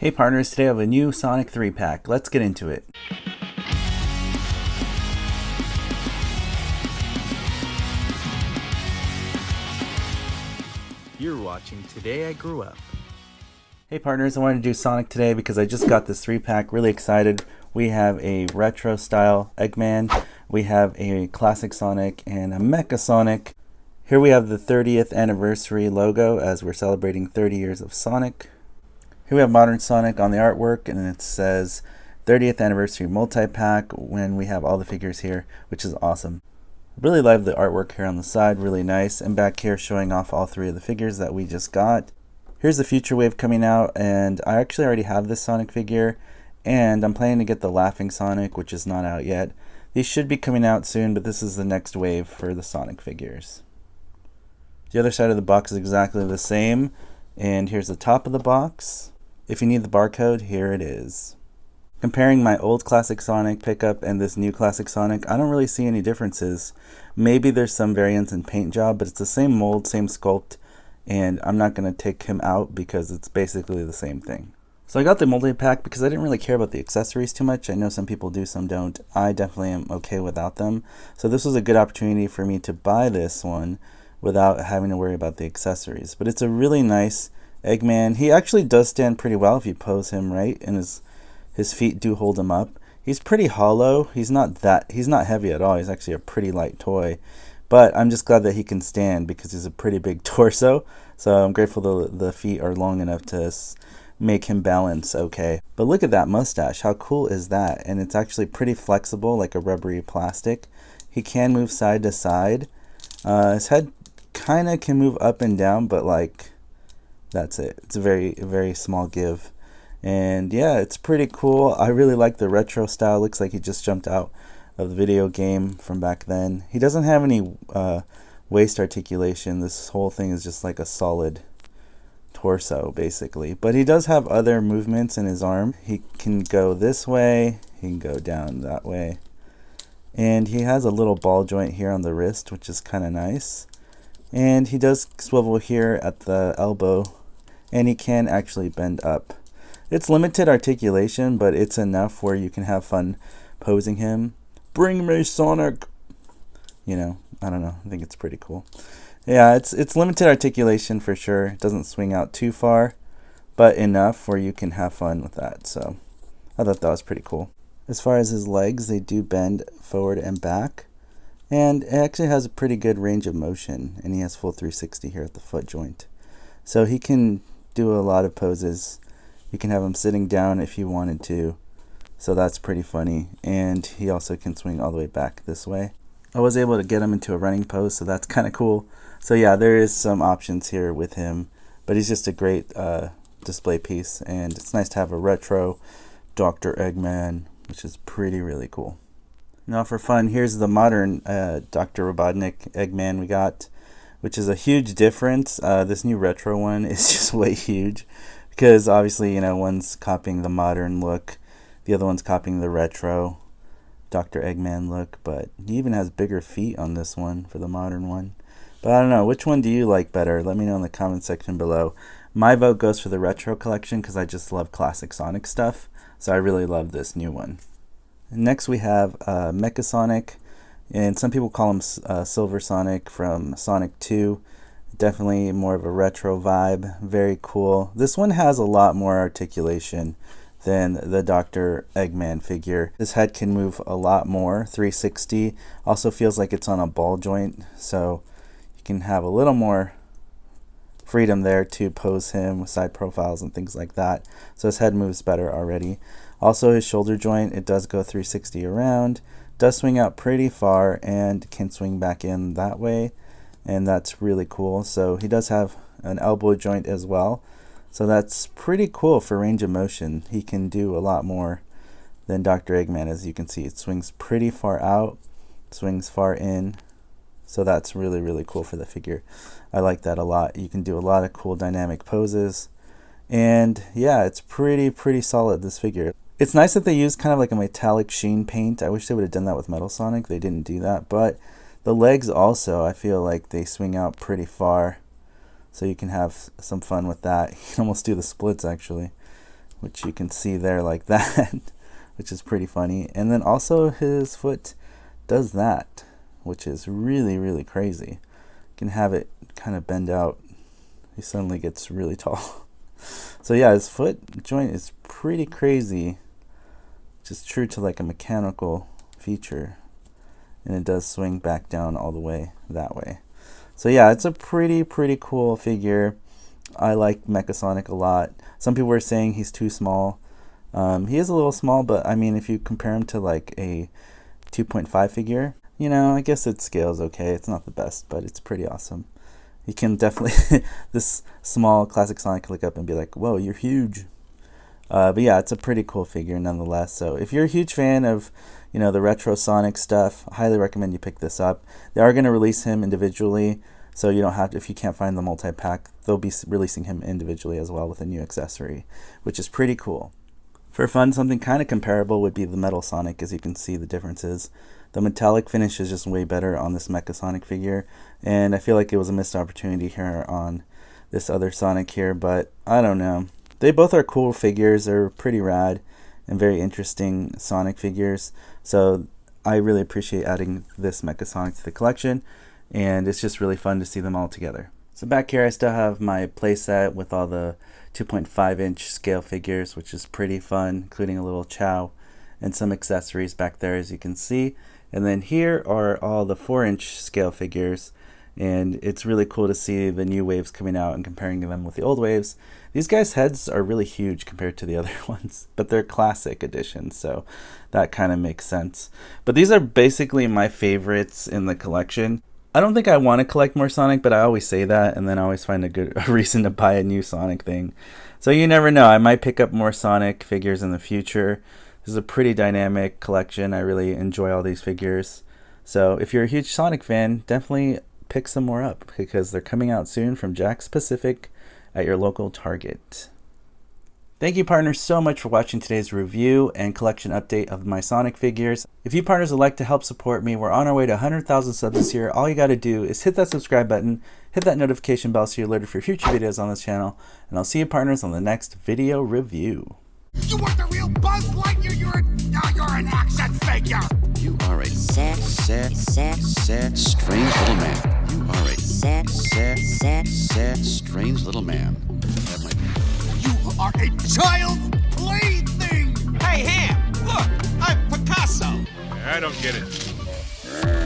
Hey partners, today I have a new Sonic 3-pack. Let's get into it. You're watching Today I Grew Up. Hey partners, I wanted to do Sonic today because I just got this 3-pack, really excited. We have a retro style Eggman, we have a classic Sonic, and a Mechasonic. Here we have the 30th anniversary logo as we're celebrating 30 years of Sonic. Here we have modern Sonic on the artwork, and it says 30th anniversary multi-pack when we have all the figures here, which is awesome. Really love the artwork here on the side, really nice, and back here showing off all three of the figures that we just got. Here's the Future Wave coming out, and I actually already have this Sonic figure, and I'm planning to get the Laughing Sonic, which is not out yet. These should be coming out soon, but this is the next wave for the Sonic figures. The other side of the box is exactly the same, and here's the top of the box. If you need the barcode, here it is. Comparing my old classic Sonic pickup and this new classic Sonic, I don't really see any differences. Maybe there's some variance in paint job, but it's the same mold, same sculpt, and I'm not going to take him out because it's basically the same thing. So I got the multi-pack because I didn't really care about the accessories too much. I know some people do, some don't. I definitely am okay without them. So this was a good opportunity for me to buy this one without having to worry about the accessories. But it's a really nice Eggman. He actually does stand pretty well if you pose him right, and his feet do hold him up. He's pretty hollow. He's not heavy at all. He's actually a pretty light toy. But I'm just glad that he can stand because he's a pretty big torso. So I'm grateful the feet are long enough to make him balance okay. But look at that mustache. How cool is that? And it's actually pretty flexible, like a rubbery plastic. He can move side to side. His head kind of can move up and down, but like that's it. It's a very small give. And yeah, it's pretty cool. I really like the retro style. Looks like he just jumped out of the video game from back then. He doesn't have any waist articulation. This whole thing is just like a solid torso basically. But he does have other movements in his arm. He can go this way, he can go down that way. And he has a little ball joint here on the wrist, which is kind of nice. And he does swivel here at the elbow, and he can actually bend up. It's limited articulation, but it's enough where you can have fun posing him. Bring me Sonic! You know, I don't know. I think it's pretty cool. Yeah, it's limited articulation for sure. It doesn't swing out too far, but enough where you can have fun with that. So I thought that was pretty cool. As far as his legs, they do bend forward and back. And it actually has a pretty good range of motion, and he has full 360 here at the foot joint. So he can do a lot of poses. You can have him sitting down if you wanted to, so that's pretty funny. And he also can swing all the way back this way. I was able to get him into a running pose, so that's kind of cool. So yeah, there is some options here with him, but he's just a great display piece, and it's nice to have a retro Dr. Eggman, which is really cool. Now for fun, here's the modern Dr. Robotnik Eggman we got, which is a huge difference. This new retro one is just way huge because obviously, you know, one's copying the modern look, the other one's copying the retro Dr. Eggman look, but he even has bigger feet on this one for the modern one. But I don't know, which one do you like better? Let me know in the comment section below. My vote goes for the retro collection because I just love classic Sonic stuff, so I really love this new one. Next we have Mechasonic, and some people call him Silver Sonic from Sonic 2. Definitely more of a retro vibe, very cool. This one has a lot more articulation than the Dr. Eggman figure. His head can move a lot more, 360. Also feels like it's on a ball joint, so you can have a little more freedom there to pose him with side profiles and things like that. So his head moves better already. Also his shoulder joint, it does go 360 around, does swing out pretty far and can swing back in that way, and that's really cool. So he does have an elbow joint as well, so that's pretty cool for range of motion. He can do a lot more than Dr. Eggman. As you can see, it swings pretty far out, swings far in, so that's really cool for the figure. I like that a lot. You can do a lot of cool dynamic poses, and yeah, it's pretty solid, this figure. It's nice that they use kind of like a metallic sheen paint. I wish they would have done that with Metal Sonic. They didn't do that, but the legs also, I feel like they swing out pretty far, so you can have some fun with that. You can almost do the splits actually. which you can see there like that, which is pretty funny. And then also his foot does that, which is really, really crazy. You can have it kind of bend out. He suddenly gets really tall. So yeah, his foot joint is pretty crazy, which is true to like a mechanical feature. And it does swing back down all the way that way. So yeah, it's a pretty cool figure. I like Mechasonic a lot. Some people were saying he's too small. He is a little small, but I mean, if you compare him to like a 2.5 figure, you know, I guess it scales okay. It's not the best, but it's pretty awesome. You can definitely, this small classic Sonic can look up and be like, whoa, you're huge. But yeah, it's a pretty cool figure nonetheless. So if you're a huge fan of, you know, the retro Sonic stuff, I highly recommend you pick this up. They are going to release him individually, so you don't have to, if you can't find the multi-pack, they'll be releasing him individually as well with a new accessory, which is pretty cool. For fun, something kind of comparable would be the Metal Sonic, as you can see the differences. The metallic finish is just way better on this Mechasonic figure, and I feel like it was a missed opportunity here on this other Sonic here, but I don't know. They both are cool figures. They're pretty rad and very interesting Sonic figures, so I really appreciate adding this Mechasonic to the collection, and it's just really fun to see them all together. So back here I still have my playset with all the 2.5-inch scale figures, which is pretty fun, including a little Chow and some accessories back there, as you can see. And then here are all the 4-inch scale figures, and it's really cool to see the new waves coming out and comparing them with the old waves. These guys' heads are really huge compared to the other ones, but they're classic editions, so that kind of makes sense. But these are basically my favorites in the collection. I don't think I want to collect more Sonic, but I always say that, and then I always find a reason to buy a new Sonic thing. So you never know, I might pick up more Sonic figures in the future. This is a pretty dynamic collection. I really enjoy all these figures. So if you're a huge Sonic fan, definitely pick some more up, because they're coming out soon from Jakks Pacific at your local Target. Thank you, partners, so much for watching today's review and collection update of my Sonic figures. If you partners would like to help support me, we're on our way to 100,000 subs this year. All you got to do is hit that subscribe button, hit that notification bell so you're alerted for future videos on this channel, and I'll see you, partners, on the next video review. You weren't the real Buzz Lightyear, you're an action figure! You are a sad, strange little man. You are a sad, strange little man. That might be. You are a child's plaything! Hey, Ham, look, I'm Picasso. I don't get it.